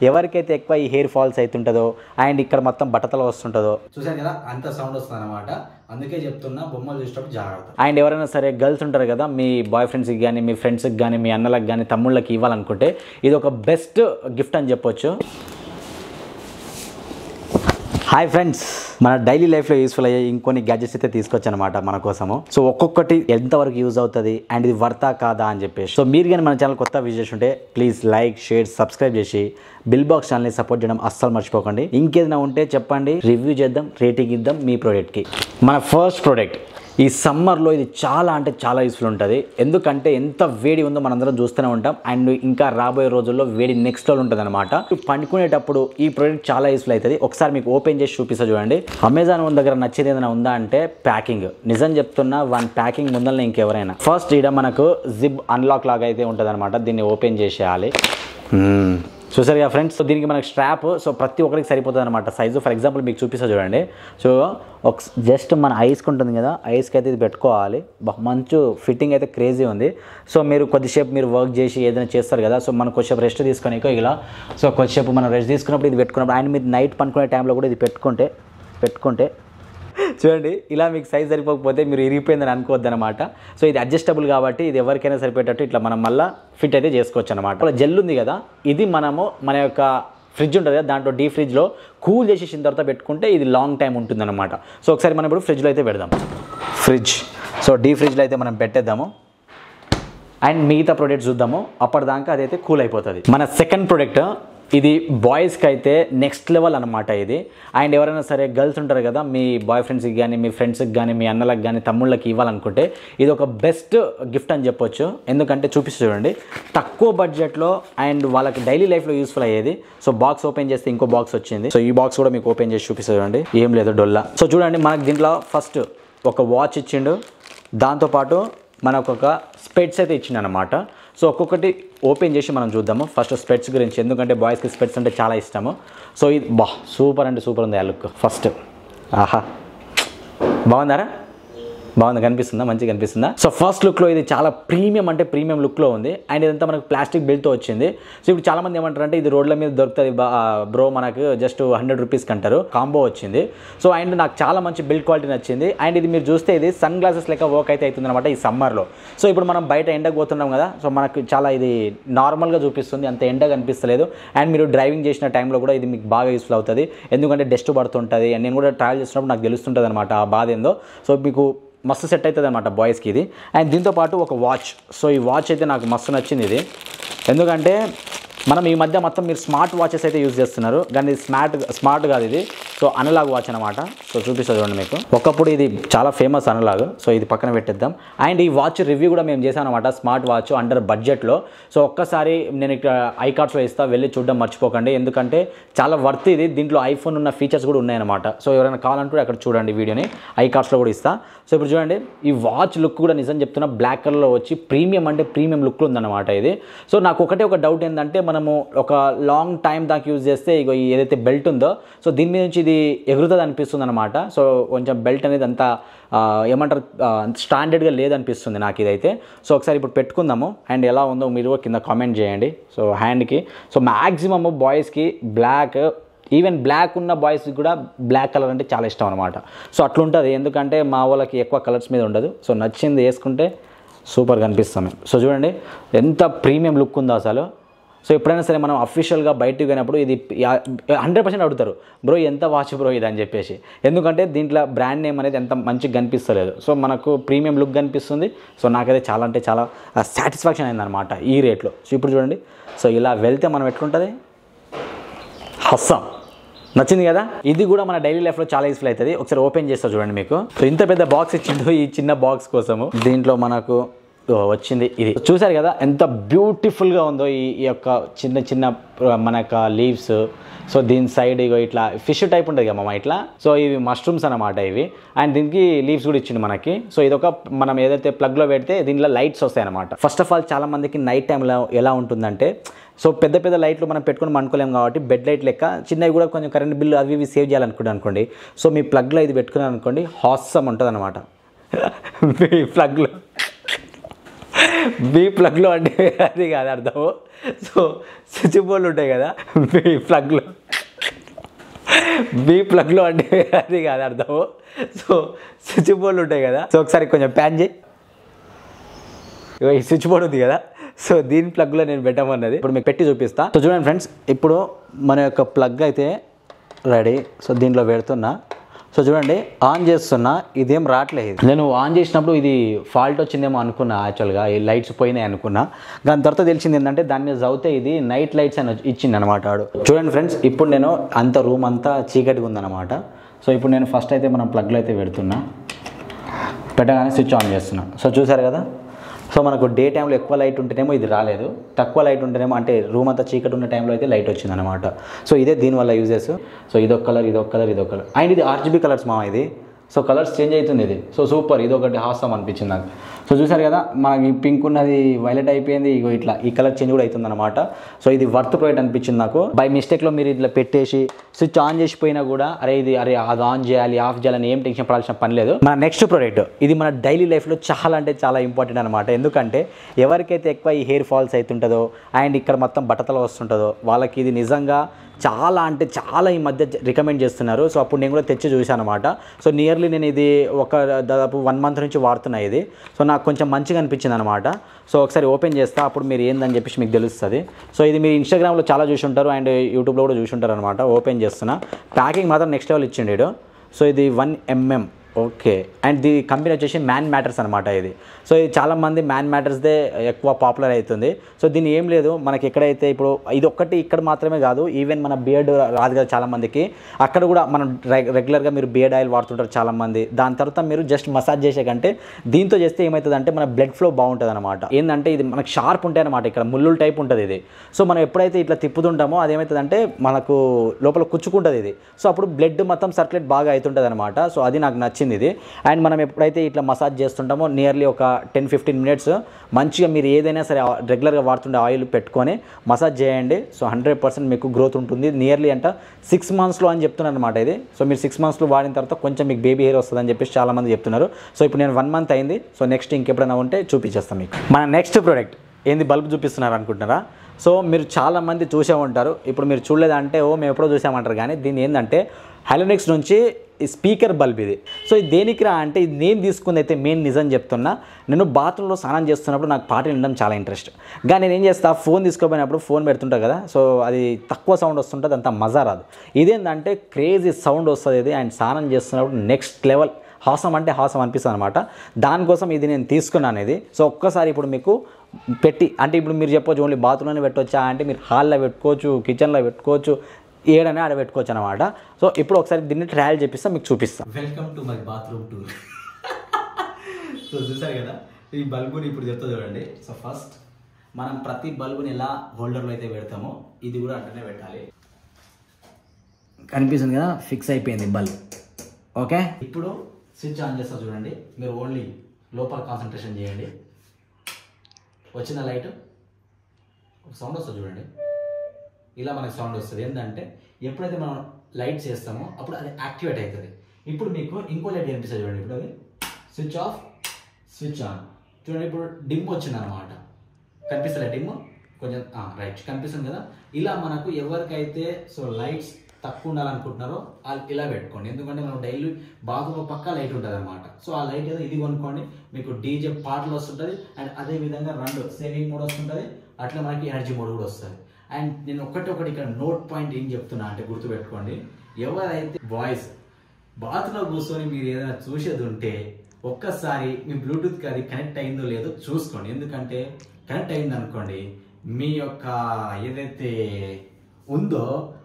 ఎవరికైతే ఎక్కువ ఈ హెయిర్ ఫాల్స్ అవుతుంటుందో అండ్ ఇక్కడ మొత్తం బట్టతల వస్తుంటుందో చూసాను కదా అంత సౌండ్ వస్తుంది అనమాట. అందుకే చెప్తున్నా బొమ్మలు చూసేటప్పుడు జాగ్రత్త. అండ్ ఎవరైనా సరే గర్ల్స్ ఉంటారు కదా, మీ బాయ్ ఫ్రెండ్స్కి కానీ మీ ఫ్రెండ్స్కి కానీ మీ అన్నలకు కానీ తమ్ముళ్ళకి ఇవ్వాలనుకుంటే ఇది ఒక బెస్ట్ గిఫ్ట్ అని చెప్పొచ్చు. హాయ్ ఫ్రెండ్స్, మన డైలీ లైఫ్లో యూస్ఫుల్ అయ్యే ఇంకొన్ని గ్యాడ్జెట్స్ అయితే తీసుకొచ్చానమాట మన కోసము. సో ఒక్కొక్కటి ఎంతవరకు యూజ్ అవుతుంది అండ్ ఇది వర్తా కాదా అని చెప్పేసి. సో మీరు కానీ మన ఛానల్ కొత్త విజిట్ చేస్తుంటే ప్లీజ్ లైక్, షేర్, సబ్స్క్రైబ్ చేసి బిల్ బాక్స్ ఛానల్ని సపోర్ట్ చేయడం అస్సలు మర్చిపోకండి. ఇంకేదైనా ఉంటే చెప్పండి, రివ్యూ చేద్దాం, రేటింగ్ ఇద్దాం మీ ప్రోడక్ట్కి. మన ఫస్ట్ ప్రోడక్ట్ ఈ సమ్మర్లో ఇది చాలా అంటే చాలా యూస్ఫుల్ ఉంటుంది. ఎందుకంటే ఎంత వేడి ఉందో మనందరం చూస్తూనే ఉంటాం అండ్ ఇంకా రాబోయే రోజుల్లో వేడి నెక్స్ట్ లెవెల్ ఉంటుంది అనమాట. పండుకునేటప్పుడు ఈ ప్రోడక్ట్ చాలా యూస్ఫుల్ అవుతుంది. ఒకసారి మీకు ఓపెన్ చేసి చూపిస్తా చూడండి. అమెజాన్ దగ్గర నచ్చేది ఏదైనా ఉందా అంటే ప్యాకింగ్. నిజం చెప్తున్నా, వన్ ప్యాకింగ్ ముందరనే ఇంకెవరైనా. ఫస్ట్ ఇక్కడ మనకు జిప్ అన్లాక్ లాగా అయితే ఉంటుంది అనమాట. దీన్ని ఓపెన్ చేసేయాలి. చూసారు కదా ఫ్రెండ్స్. సో దీనికి మనకు స్ట్రాప్ సో ప్రతి ఒక్కరికి సరిపోతుంది అనమాట సైజు. ఫర్ ఎగ్జాంపుల్ మీకు చూపిస్తా చూడండి. సో ఒక జస్ట్ మన ఐస్కి ఉంటుంది కదా, ఐస్కి అయితే ఇది పెట్టుకోవాలి. మంచి ఫిట్టింగ్ అయితే క్రేజీ ఉంది. సో మీరు కొద్దిసేపు మీరు వర్క్ చేసి ఏదైనా చేస్తారు కదా, సో మనం కొద్దిసేపు రెస్ట్ తీసుకొని ఇలా సో కొద్దిసేపు మనం రెస్ట్ తీసుకున్నప్పుడు ఇది పెట్టుకున్నప్పుడు అండ్ మీరు నైట్ పనుకునే టైంలో కూడా ఇది పెట్టుకుంటే చూడండి, ఇలా మీకు సైజ్ సరిపోకపోతే మీరు ఇరిగిపోయిందని అనుకోవద్దు అనమాట. సో ఇది అడ్జస్టబుల్ కాబట్టి ఇది ఎవరికైనా సరిపోయేటట్టు ఇట్లా మనం మళ్ళీ ఫిట్ అయితే చేసుకోవచ్చు అనమాట. అలా జెల్ ఉంది కదా, ఇది మనము మన యొక్క ఫ్రిడ్జ్ ఉంటుంది కదా, దాంట్లో డీ ఫ్రిడ్జ్లో కూల్ చేసేసిన తర్వాత పెట్టుకుంటే ఇది లాంగ్ టైం ఉంటుందన్నమాట. సో ఒకసారి మనం ఇప్పుడు ఫ్రిడ్జ్లో అయితే పెడదాం. ఫ్రిడ్జ్ సో డీ ఫ్రిడ్జ్లో అయితే మనం పెట్టేద్దాము అండ్ మిగతా ప్రోడక్ట్స్ చూద్దాము. అప్పటిదాకా అదైతే కూల్ అయిపోతుంది. మన సెకండ్ ప్రోడక్ట్ ఇది బాయ్స్కి అయితే నెక్స్ట్ లెవెల్ అనమాట ఇది. అండ్ ఎవరైనా సరే గర్ల్స్ ఉంటారు కదా, మీ బాయ్ ఫ్రెండ్స్కి కానీ మీ ఫ్రెండ్స్కి కానీ మీ అన్నలకు కానీ తమ్ముళ్ళకి ఇవ్వాలనుకుంటే ఇది ఒక బెస్ట్ గిఫ్ట్ అని చెప్పొచ్చు. ఎందుకంటే చూపిస్తూ చూడండి, తక్కువ బడ్జెట్లో అండ్ వాళ్ళకి డైలీ లైఫ్లో యూస్ఫుల్ అయ్యేది. సో బాక్స్ ఓపెన్ చేస్తే ఇంకో బాక్స్ వచ్చింది. సో ఈ బాక్స్ కూడా మీకు ఓపెన్ చేసి చూపిస్తూ చూడండి, ఏం లేదు డొల్లా. సో చూడండి, మనకు దీంట్లో ఫస్ట్ ఒక వాచ్ ఇచ్చిండు, దాంతోపాటు మనకు ఒక స్పెట్స్ అయితే ఇచ్చిండు అనమాట. సో ఒక్కొక్కటి ఓపెన్ చేసి మనం చూద్దాము. ఫస్ట్ స్పెట్స్ గురించి, ఎందుకంటే బాయ్స్కి స్పెట్స్ అంటే చాలా ఇష్టము. సో ఇది సూపర్ అంటే సూపర్ ఉంది ఆ లుక్. ఫస్ట్ ఆహా, బాగుందారా? బాగుంది, కనిపిస్తుందా? మంచిగా కనిపిస్తుందా? సో ఫస్ట్ లుక్లో ఇది చాలా ప్రీమియం అంటే ప్రీమియం లుక్లో ఉంది అండ్ ఇదంతా మనకు ప్లాస్టిక్ బిల్తో వచ్చింది. సో ఇప్పుడు చాలామంది ఏమంటారంటే ఇది రోడ్ల మీద దొరుకుతుంది బ్రో, మనకు జస్ట్ 100 రూపీస్కి అంటారు. కాంబో వచ్చింది. సో అండ్ నాకు చాలా మంచి బిల్డ్ క్వాలిటీ నచ్చింది. అండ్ ఇది మీరు చూస్తే ఇది సన్ గ్లాసెస్ లెక్క వర్క్ అయితే అవుతుంది అనమాట ఈ సమ్మర్లో. సో ఇప్పుడు మనం బయట ఎండకు పోతున్నాం కదా, సో మనకు చాలా ఇది నార్మల్గా చూపిస్తుంది, అంత ఎండ కనిపిస్తలేదు. అండ్ మీరు డ్రైవింగ్ చేసిన టైంలో కూడా ఇది మీకు బాగా యూస్ఫుల్ అవుతుంది. ఎందుకంటే డస్ట్ పడుతుంటుంది అండ్ నేను కూడా ట్రావెల్ చేసినప్పుడు నాకు తెలుస్తుంటుంది అనమాట ఆ బాధ ఏందో. సో మీకు మస్తు సెట్ అవుతుంది అనమాట బాయ్స్కి ఇది. అండ్ దీంతోపాటు ఒక వాచ్. సో ఈ వాచ్ అయితే నాకు మస్తు నచ్చింది ఇది. ఎందుకంటే మనం ఈ మధ్య మొత్తం మీరు స్మార్ట్ వాచెస్ అయితే యూజ్ చేస్తున్నారు, కానీ ఇది స్మార్ట్ కాదు ఇది. సో అనలాగ్ వాచ్ అనమాట. సో చూపిస్తా చూడండి మీకు. ఒకప్పుడు ఇది చాలా ఫేమస్ అనలాగ్. సో ఇది పక్కన పెట్టేద్దాం. అండ్ ఈ వాచ్ రివ్యూ కూడా మేము చేసాం అనమాట, స్మార్ట్ వాచ్ అండర్ బడ్జెట్లో. సో ఒక్కసారి నేను ఇక్కడ ఐకార్డ్స్లో ఇస్తా, వెళ్ళి చూడడం మర్చిపోకండి. ఎందుకంటే చాలా వర్త్ ఇది. దీంట్లో ఐఫోన్ ఉన్న ఫీచర్స్ కూడా ఉన్నాయన్నమాట. సో ఎవరైనా కావాలంటే అక్కడ చూడండి వీడియోని, ఐకార్డ్స్లో కూడా ఇస్తా. సో ఇప్పుడు చూడండి, ఈ వాచ్ లుక్ కూడా నిజం చెప్తున్నా బ్లాక్ కలర్లో వచ్చి ప్రీమియం అంటే ప్రీమియం లుక్లో ఉందన్నమాట ఇది. సో నాకు ఒక డౌట్ ఏంటంటే, మనము ఒక లాంగ్ టైం దాకా యూజ్ చేస్తే ఇగో ఏదైతే బెల్ట్ ఉందో, సో దీని మీద నుంచి ఇది ఎగురుతుంది అనిపిస్తుంది అనమాట. సో కొంచెం బెల్ట్ అనేది అంతా ఏమంటారు స్టాండర్డ్గా లేదనిపిస్తుంది నాకు ఇదైతే. సో ఒకసారి ఇప్పుడు పెట్టుకుందాము అండ్ ఎలా ఉందో మీరు కింద కామెంట్ చేయండి. సో హ్యాండ్కి సో మ్యాక్సిమమ్ బాయ్స్కి బ్లాక్, ఈవెన్ బ్లాక్ ఉన్న బాయ్స్కి కూడా బ్లాక్ కలర్ అంటే చాలా ఇష్టం అనమాట. సో అట్లుంటుంది, ఎందుకంటే మా వాళ్ళకి ఎక్కువ కలర్స్ మీద ఉండదు. సో నచ్చింది వేసుకుంటే సూపర్గా కనిపిస్తాం మేము. సో చూడండి ఎంత ప్రీమియం లుక్ ఉందో అసలు. సో ఎప్పుడైనా సరే మనం అఫీషియల్గా బయటకు పోయినప్పుడు ఇది 100% అడుగుతారు, బ్రో ఎంత వాచ్ బ్రో ఇది అని చెప్పేసి. ఎందుకంటే దీంట్లో బ్రాండ్ నేమ్ అనేది ఎంత మంచిగా కనిపిస్తలేదు. సో మనకు ప్రీమియం లుక్ కనిపిస్తుంది. సో నాకైతే చాలా అంటే చాలా సాటిస్ఫాక్షన్ అయిందనమాట ఈ రేట్లో. సో ఇప్పుడు చూడండి, సో ఇలా వెళ్తే మనం ఎట్లుంటుంది, హస్సం నచ్చింది కదా. ఇది కూడా మన డైలీ లైఫ్లో చాలా యూస్ఫుల్ అవుతుంది. ఒకసారి ఓపెన్ చేస్తా చూడండి మీకు. సో ఇంత పెద్ద బాక్స్ ఇచ్చిండు ఈ చిన్న బాక్స్ కోసము. దీంట్లో మనకు వచ్చింది ఇది. చూసారు కదా ఎంత బ్యూటిఫుల్గా ఉందో ఈ యొక్క చిన్న చిన్న మన యొక్క లీవ్స్. సో దీని సైడ్ ఇగో ఇట్లా ఫిష్ టైప్ ఉంటుంది కదా ఇట్లా. సో ఇవి మష్రూమ్స్ అనమాట ఇవి. అండ్ దీనికి లీవ్స్ కూడా ఇచ్చింది మనకి. సో ఇదొక మనం ఏదైతే ప్లగ్లో పెడితే దీనిలో లైట్స్ వస్తాయి అనమాట. ఫస్ట్ ఆఫ్ ఆల్ చాలా మందికి నైట్ టైంలో ఎలా ఉంటుందంటే, సో పెద్ద లైట్లు మనం పెట్టుకుని అనుకోలేము కాబట్టి బెడ్ లైట్ లెక్క చిన్నవి కూడా కొంచెం కరెంట్ బిల్లు అవి ఇవి సేవ్ చేయాలనుకోండి. సో మీ ప్లగ్లో ఇది పెట్టుకున్నాను అనుకోండి, హాస్సమ్ ఉంటుంది అనమాట. మీ ప్లగ్లో బీ ప్లగ్లో అంటే అది కాదు అర్థము. సో స్విచ్ బోర్డులు ఉంటాయి కదా బీ ప్లగ్లో అంటే అది కాదు అర్థము. సో స్విచ్ బోర్డులు ఉంటాయి కదా, సో ఒకసారి కొంచెం ప్యాన్ చేయి. ఈ స్విచ్ బోర్డు ఉంది కదా, సో దీని ప్లగ్లో నేను పెట్టమన్నది ఇప్పుడు మీకు పెట్టి చూపిస్తా. సో చూడండి ఫ్రెండ్స్, ఇప్పుడు మన యొక్క ప్లగ్ అయితే రెడీ. సో దీంట్లో పెడుతున్నా. సో చూడండి, ఆన్ చేస్తున్నా, ఇదేం రావట్లేదు. నేను ఆన్ చేసినప్పుడు ఇది ఫాల్ట్ వచ్చిందేమో అనుకున్నా, యాక్చువల్గా ఈ లైట్స్ పోయినాయి అనుకున్నా. దాని తర్వాత తెలిసింది ఏంటంటే దాని మీద చదివితే ఇది నైట్ లైట్స్ అని ఇచ్చింది అనమాట వాడు. చూడండి ఫ్రెండ్స్, ఇప్పుడు నేను అంత రూమ్ అంతా చీకటిగా ఉందన్నమాట. సో ఇప్పుడు నేను ఫస్ట్ అయితే మనం ప్లగ్లో అయితే పెడుతున్నా, పెట్టగానే స్విచ్ ఆన్ చేస్తున్నా. సో చూసారు కదా, సో మనకు డే టైంలో ఎక్కువ లైట్ ఉంటేనేమో ఇది రాలేదు, తక్కువ లైట్ ఉంటేనేమో అంటే రూమ్ అంతా చీకటి ఉన్న టైంలో అయితే లైట్ వచ్చిందనమాట. సో ఇదే దీనివల్ల యూజెస్. సో ఇదొక కలర్, ఇదొక కలర్, ఇదొక కలర్, అండ్ ఇది RGB కలర్స్ మా ఇది. సో కలర్స్ చేంజ్ అవుతుంది ఇది. సో సూపర్, ఇది ఒకటి హాసం అనిపించింది నాకు. సో చూసారు కదా, మనకి పింక్ ఉన్నది వైలెట్ అయిపోయింది, ఇగో ఇట్లా ఈ కలర్ చేంజ్ కూడా అవుతుంది అనమాట. సో ఇది వర్త్ ప్రోడక్ట్ అనిపించింది నాకు. బై మిస్టేక్లో మీరు ఇట్లా పెట్టేసి స్విచ్ ఆన్ చేసిపోయినా కూడా అది ఆన్ చేయాలి, ఆఫ్ చేయాలని ఏం టెన్షన్ పడాల్సిన పని లేదు. మన నెక్స్ట్ ప్రోడక్ట్ ఇది మన డైలీ లైఫ్లో చాలా అంటే చాలా ఇంపార్టెంట్ అనమాట. ఎందుకంటే ఎవరికైతే ఎక్కువ ఈ హెయిర్ ఫాల్స్ అవుతుంటుందో అండ్ ఇక్కడ మొత్తం బట్టతల వస్తుంటుందో వాళ్ళకి ఇది నిజంగా చాలా అంటే చాలా ఈ మధ్య రికమెండ్ చేస్తున్నారు. సో అప్పుడు నేను కూడా తెచ్చి చూశాను అనమాట. సో నియర్లీ నేను ఇది ఒక దాదాపు 1 month నుంచి వాడుతున్నా ఇది. సో నాకు కొంచెం మంచిగా అనిపించింది అనమాట. సో ఒకసారి ఓపెన్ చేస్తా, అప్పుడు మీరు ఏందని చెప్పేసి మీకు తెలుస్తుంది. సో ఇది మీరు ఇన్స్టాగ్రామ్లో చాలా చూసి ఉంటారు అండ్ యూట్యూబ్లో కూడా చూసి ఉంటారు అనమాట. ఓపెన్ చేస్తున్నా, ప్యాకింగ్ మాత్రం నెక్స్ట్ లెవెల్ ఇచ్చిండు. సో ఇది 1 mm, okay. And the company వచ్చేసి మ్యాన్ మ్యాటర్స్ అనమాట ఇది. సో ఇది చాలామంది మ్యాన్ మ్యాటర్స్దే ఎక్కువ పాపులర్ అవుతుంది. సో దీన్ని ఏం లేదు, మనకి ఎక్కడైతే ఇప్పుడు ఇది ఒక్కటి ఇక్కడ మాత్రమే కాదు, ఈవెన్ మన బియర్డ్ రాదు కదా చాలామందికి, అక్కడ కూడా మనం రెగ్యులర్గా మీరు బియర్డ్ ఆయిల్ వాడుతుంటారు చాలామంది. దాని తర్వాత మీరు జస్ట్ మసాజ్ చేసే కంటే దీంతో చేస్తే ఏమవుతుంది అంటే మన బ్లడ్ ఫ్లో బాగుంటుంది అనమాట. ఏంటంటే ఇది మనకు షార్ప్ ఉంటాయి అనమాట, ఇక్కడ ముళ్ళుల టైప్ ఉంటుంది ఇది. సో మనం ఎప్పుడైతే ఇట్లా తిప్పుతుంటామో అదేమవుతుందంటే మనకు లోపల కుచ్చుకుంటుంది ఇది. సో అప్పుడు బ్లడ్ మొత్తం సర్క్యులేట్ బాగా అవుతుంటుంది అనమాట. సో అది నాకు నచ్చింది ఇది. అండ్ మనం ఎప్పుడైతే ఇట్లా మసాజ్ చేస్తుంటామో నియర్లీ ఒక 10-15 minutes మంచిగా మీరు ఏదైనా సరే రెగ్యులర్గా వాడుతుండే ఆయిల్ పెట్టుకొని మసాజ్ చేయండి. సో 100% మీకు గ్రోత్ ఉంటుంది. నియర్లీ అంటే 6 monthsలో అని చెప్తున్నారు అనమాట ఇది. సో మీరు 6 monthsలో వాడిన తర్వాత కొంచెం మీకు బేబీ హెయిర్ వస్తుందని చెప్పేసి చాలామంది చెప్తున్నారు. సో ఇప్పుడు నేను 1 month అయింది. సో నెక్స్ట్ ఇంకెప్పుడైనా ఉంటే చూపించేస్తాను మీకు. మన నెక్స్ట్ ప్రోడక్ట్ ఏంది, బల్బ్ చూపిస్తున్నారు అనుకుంటున్నారా? సో మీరు చాలామంది చూసే ఉంటారు, ఇప్పుడు మీరు చూడలేదంటే ఓ మేము ఎప్పుడో చూసామంటారు. కానీ దీన్ని ఏంటంటే హైలోనిక్స్ నుంచి ఈ స్పీకర్ బల్బ్ ఇది. సో ఇది దేనికి రా అంటే, ఇది నేను తీసుకుంది అయితే మెయిన్ నిజం చెప్తున్నా, నేను బాత్రూంలో స్నానం చేస్తున్నప్పుడు నాకు పాటలు వినడం చాలా ఇంట్రెస్ట్. కానీ నేను ఏం చేస్తా, ఫోన్ తీసుకోపోయినప్పుడు ఫోన్ పెడుతుంటా కదా, సో అది తక్కువ సౌండ్ వస్తుంటుంది, అంత మజా రాదు. ఇదేంటంటే క్రేజీ సౌండ్ వస్తుంది ఇది. అండ్ స్నానం చేస్తున్నప్పుడు నెక్స్ట్ లెవెల్ హాసం అంటే హాసం అనిపిస్తుంది అనమాట. దానికోసం ఇది నేను తీసుకున్నాను ఇది. సో ఒక్కసారి ఇప్పుడు మీకు పెట్టి, అంటే ఇప్పుడు మీరు చెప్పొచ్చు ఓన్లీ బాత్రూంలోనే పెట్టవచ్చా అంటే, మీరు హాల్లో పెట్టుకోవచ్చు, కిచెన్లో పెట్టుకోవచ్చు, ఏడనే ఆడ పెట్టుకోవచ్చు అనమాట. సో ఇప్పుడు ఒకసారి దీన్ని ట్రయల్ చేపిస్తా, మీకు చూపిస్తాను. Welcome to my bathroom tour. So చూసారు కదా ఈ బల్బుని ఇప్పుడు చెప్తా చూడండి. సో ఫస్ట్ మనం ప్రతి బల్బుని ఎలా హోల్డర్లో అయితే పెడతామో ఇది కూడా అట్లనే పెట్టాలి. కనిపిస్తుంది కదా, ఫిక్స్ అయిపోయింది బల్బ్. ఓకే, ఇప్పుడు స్విచ్ ఆన్ చేస్తా చూడండి. మీరు ఓన్లీ లోపల కాన్సన్ట్రేషన్ చేయండి. వచ్చిన లైట్ ఒక సౌండ్ వస్తుంది చూడండి, ఇలా మనకి సౌండ్ వస్తుంది. ఏంటంటే ఎప్పుడైతే మనం లైట్ చేస్తామో అప్పుడు అది యాక్టివేట్ అవుతుంది. ఇప్పుడు మీకు ఇంకో లైట్ కనిపిస్తుంది చూడండి. ఇప్పుడు అది స్విచ్ ఆఫ్, స్విచ్ ఆన్ చూడండి. ఇప్పుడు డిమ్ వచ్చింది అనమాట, కనిపిస్తుంది డిమ్ కొంచెం రైట్ కనిపిస్తుంది కదా. ఇలా మనకు ఎవరికైతే సో లైట్స్ తక్కువ ఉండాలనుకుంటున్నారో వాళ్ళు ఇలా పెట్టుకోండి. ఎందుకంటే మనం డైలీ బాత్రూంలో పక్కా లైట్ ఉంటుంది అనమాట. సో ఆ లైట్ ఏదో ఇది కొనుక్కోండి, మీకు డీజే పాటలు వస్తుంటుంది. అండ్ అదేవిధంగా 2 సేవింగ్ మోడ్ వస్తుంటుంది, అట్లా మనకి ఎనర్జీ మోడ్ కూడా వస్తుంది. అండ్ నేను ఒకటి ఇక్కడ నోట్ పాయింట్ ఏం చెప్తున్నా అంటే గుర్తుపెట్టుకోండి, ఎవరైతే బాయ్స్ బాత్రూంలో కూర్చొని మీరు ఏదైనా చూసేది ఉంటే ఒక్కసారి మీ బ్లూటూత్కి అది కనెక్ట్ అయిందో లేదో చూసుకోండి. ఎందుకంటే కనెక్ట్ అయింది అనుకోండి, మీ యొక్క ఏదైతే ఉందో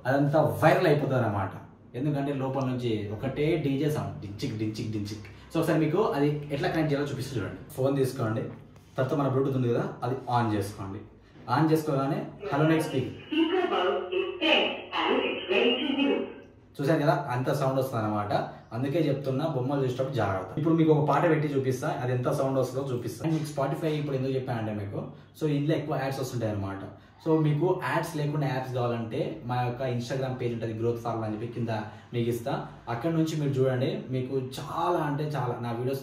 అదంతా వైరల్ అయిపోతుంది అన్నమాట. ఎందుకంటే లోపల నుంచి ఒకటే డీజే సౌండ్ డించిక్ డించిక్ డించిక్. సో ఒకసారి మీకు అది ఎట్లా కనెక్ట్ చేయాలో చూపిస్తూ చూడండి. ఫోన్ తీసుకోండి, తర్వాత మన బ్లూటూత్ ఉంది కదా అది ఆన్ చేసుకోండి. ఆన్ చేసుకోగానే హలో నెక్స్ట్ స్పీక్ చూసారు కదా, అంత సౌండ్ వస్తుంది అనమాట. అందుకే చెప్తున్నా బొమ్మలు చూసేటప్పుడు జాగ్రత్త. ఇప్పుడు మీకు ఒక పాట పెట్టి చూపిస్తా, అది ఎంత సౌండ్ వస్తుందో చూపిస్తా. మీకు స్పాటిఫై ఇప్పుడు ఎందుకు చెప్పానంటే మీకు, సో ఇందులో ఎక్కువ యాడ్స్ వస్తుంటాయి అనమాట. సో మీకు యాడ్స్ లేకుండా యాప్స్ కావాలంటే మా యొక్క ఇన్స్టాగ్రామ్ పేజ్ ఉంటుంది, గ్రోత్ ఫార్ములా అని చెప్పి కింద మీకు ఇస్తా. అక్కడ నుంచి మీరు చూడండి, మీకు చాలా అంటే చాలా నా వీడియోస్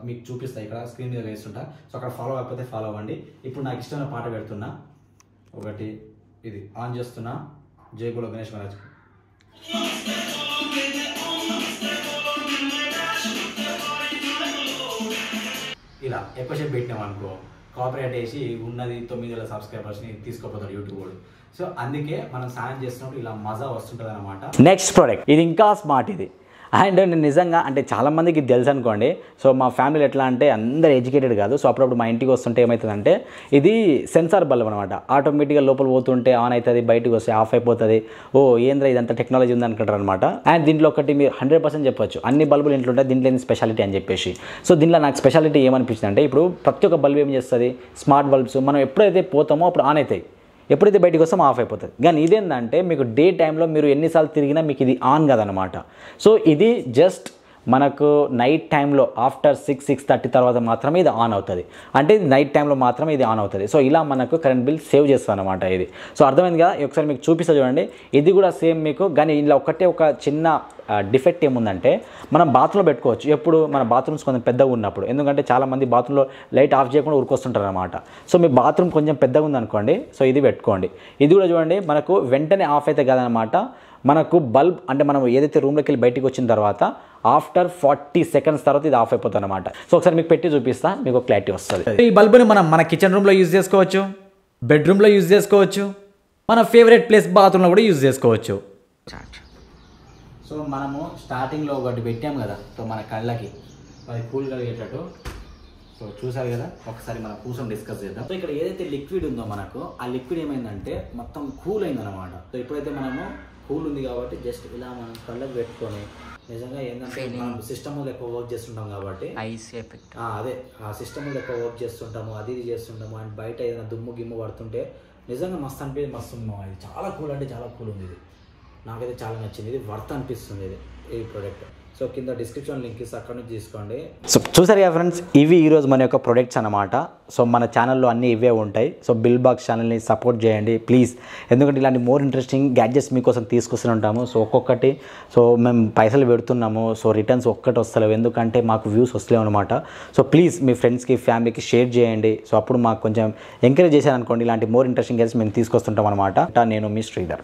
మీకు చూపిస్తాయి, ఇక్కడ స్క్రీన్ మీద వేస్తుంటా. సో అక్కడ ఫాలో అయిపోతే ఫాలో అవ్వండి. ఇప్పుడు నాకు ఇష్టమైన పాట పెడుతున్నా, ఒకటి ఇది ఆన్ చేస్తున్నా, జై బోలో గణేష్ మహారాజ్. ఇలా ఎక్కువసేపు పెట్టినాం అనుకో, కాపరేట్ వేసి ఉన్నది 9,000 సబ్స్క్రైబర్స్ని తీసుకోపోతాడు యూట్యూబ్ వాడు. సో అందుకే మనం సాయం చేస్తున్నప్పుడు ఇలా మజా వస్తుంటుంది అనమాట. నెక్స్ట్ ప్రోడక్ట్ ఇది ఇంకా స్మార్ట్ ఇది. అండ్ నేను నిజంగా అంటే చాలామందికి ఇది తెలుసు అనుకోండి. సో మా ఫ్యామిలీ ఎట్లా అంటే అందరు ఎడ్యుకేటెడ్ కాదు. సో అప్పుడప్పుడు మా ఇంటికి వస్తుంటే ఏమవుతుందంటే ఇది సెన్సార్ బల్బ్ అనమాట. ఆటోమేటిక్గా లోపల పోతుంటే ఆన్ అవుతుంది, బయటకు వస్తే ఆఫ్ అయిపోతుంది. ఓ ఏంద్రా ఇదంతా టెక్నాలజీ ఉంది అనుకుంటారు అనమాట. అండ్ దీంట్లో ఒకటి మీరు 100% చెప్పొచ్చు, అన్ని బల్బులు ఇంట్లో ఉంటాయి, దీంట్లో ఏంది స్పెషాలిటీ అని చెప్పేసి. సో దీంట్లో నాకు స్పెషాలిటీ ఏమనిపించింది అంటే, ఇప్పుడు ప్రతి ఒక్క బల్బ్ ఏం చేస్తుంది, స్మార్ట్ బల్బ్స్ మనం ఎప్పుడైతే పోతామో అప్పుడు ఆన్ అవుతాయి, ఎప్పుడైతే బయటకు వస్తామో ఆఫ్ అయిపోతుంది. కానీ ఇదేంటంటే మీకు డే టైంలో మీరు ఎన్నిసార్లు తిరిగినా మీకు ఇది ఆన్ కాదనమాట. సో ఇది జస్ట్ మనకు నైట్ టైంలో ఆఫ్టర్ 6-6:30 తర్వాత మాత్రమే ఇది ఆన్ అవుతుంది. అంటే ఇది నైట్ టైంలో మాత్రమే ఇది ఆన్ అవుతుంది. సో ఇలా మనకు కరెంట్ బిల్ సేవ్ చేస్తుంది అనమాట ఇది. సో అర్థమైంది కదా, ఒకసారి మీకు చూపిస్తా చూడండి. ఇది కూడా సేమ్ మీకు, కానీ ఇలా ఒకటే ఒక చిన్న డిఫెక్ట్ ఏముందంటే మనం బాత్రూంలో పెట్టుకోవచ్చు ఎప్పుడు మన బాత్రూమ్స్ కొంచెం పెద్దగా ఉన్నప్పుడు. ఎందుకంటే చాలామంది బాత్రూంలో లైట్ ఆఫ్ చేయకుండా ఉరుకొస్తుంటారు అనమాట. సో మీ బాత్రూమ్ కొంచెం పెద్దగా ఉందనుకోండి, సో ఇది పెట్టుకోండి. ఇది కూడా చూడండి మనకు వెంటనే ఆఫ్ అయితే కాదనమాట. మనకు బల్బ్ అంటే మనం ఏదైతే రూమ్లోకి వెళ్ళి బయటికి వచ్చిన తర్వాత ఆఫ్టర్ 40 సెకండ్స్ తర్వాత ఇది ఆఫ్ అయిపోతుంది అనమాట. సో ఒకసారి మీకు పెట్టి చూపిస్తా, మీకు క్లారిటీ వస్తుంది. ఈ బల్బుని మనం మన కిచెన్ రూమ్లో యూజ్ చేసుకోవచ్చు, బెడ్రూమ్లో యూజ్ చేసుకోవచ్చు, మన ఫేవరెట్ ప్లేస్ బాత్రూంలో కూడా యూజ్ చేసుకోవచ్చు. సో మనము స్టార్టింగ్లో ఒకటి పెట్టాం కదా, సో మన కళ్ళకి అది కూల్ కలిగేటట్టు. సో చూసారు కదా, ఒకసారి మనం కూర్చొని డిస్కస్ చేద్దాం. సో ఇక్కడ ఏదైతే లిక్విడ్ ఉందో మనకు, ఆ లిక్విడ్ ఏమైందంటే మొత్తం కూల్ అయిందనమాట. సో ఇప్పుడైతే మనము కూల్ ఉంది కాబట్టి జస్ట్ ఇలా మనం కళ్ళకి పెట్టుకొని, నిజంగా ఏంటంటే మనం సిస్టమ్ ఎక్కువ వర్క్ చేస్తుంటాం కాబట్టి అదే ఆ సిస్టమ్ ఎక్కువ వర్క్ చేస్తుంటాము, అది ఇది చేస్తుంటాము. అండ్ బయట ఏదైనా దుమ్ము గిమ్ము పడుతుంటే నిజంగా మస్తు అనిపించింది, మస్తు ఇది చాలా కూల్ అంటే చాలా కూల్ ఉంది. ఇది నాకైతే చాలా నచ్చింది, ఇది వర్త్ అనిపిస్తుంది ఇది ఈ ప్రోడక్ట్. సో కింద డిస్క్రిప్షన్ లింక్ ఇస్తే అక్కడ నుంచి తీసుకోండి. సో చూసారు కదా ఫ్రెండ్స్, ఇవి ఈరోజు మన యొక్క ప్రొడక్ట్స్ అనమాట. సో మన ఛానల్లో అన్నీ ఇవే ఉంటాయి. సో బిల్ బాక్స్ ఛానల్ని సపోర్ట్ చేయండి ప్లీజ్, ఎందుకంటే ఇలాంటి మోర్ ఇంట్రెస్టింగ్ గ్యాడ్జెట్స్ మీకోసం తీసుకొస్తూనే ఉంటాము. సో ఒక్కొక్కటి సో మేము పైసలు పెడుతున్నాము, సో రిటర్న్స్ ఒక్కటి వస్తలేవు, ఎందుకంటే మాకు వ్యూస్ వస్తలేవు అనమాట. సో ప్లీజ్ మీ ఫ్రెండ్స్కి ఫ్యామిలీకి షేర్ చేయండి. సో అప్పుడు మాకు కొంచెం ఎంకరేజ్ చేశారనుకోండి, ఇలాంటి మోర్ ఇంట్రెస్టింగ్ గ్యాడ్జెట్స్ మేము తీసుకొస్తుంటాం అనమాట. నేను మీ శ్రీధర్.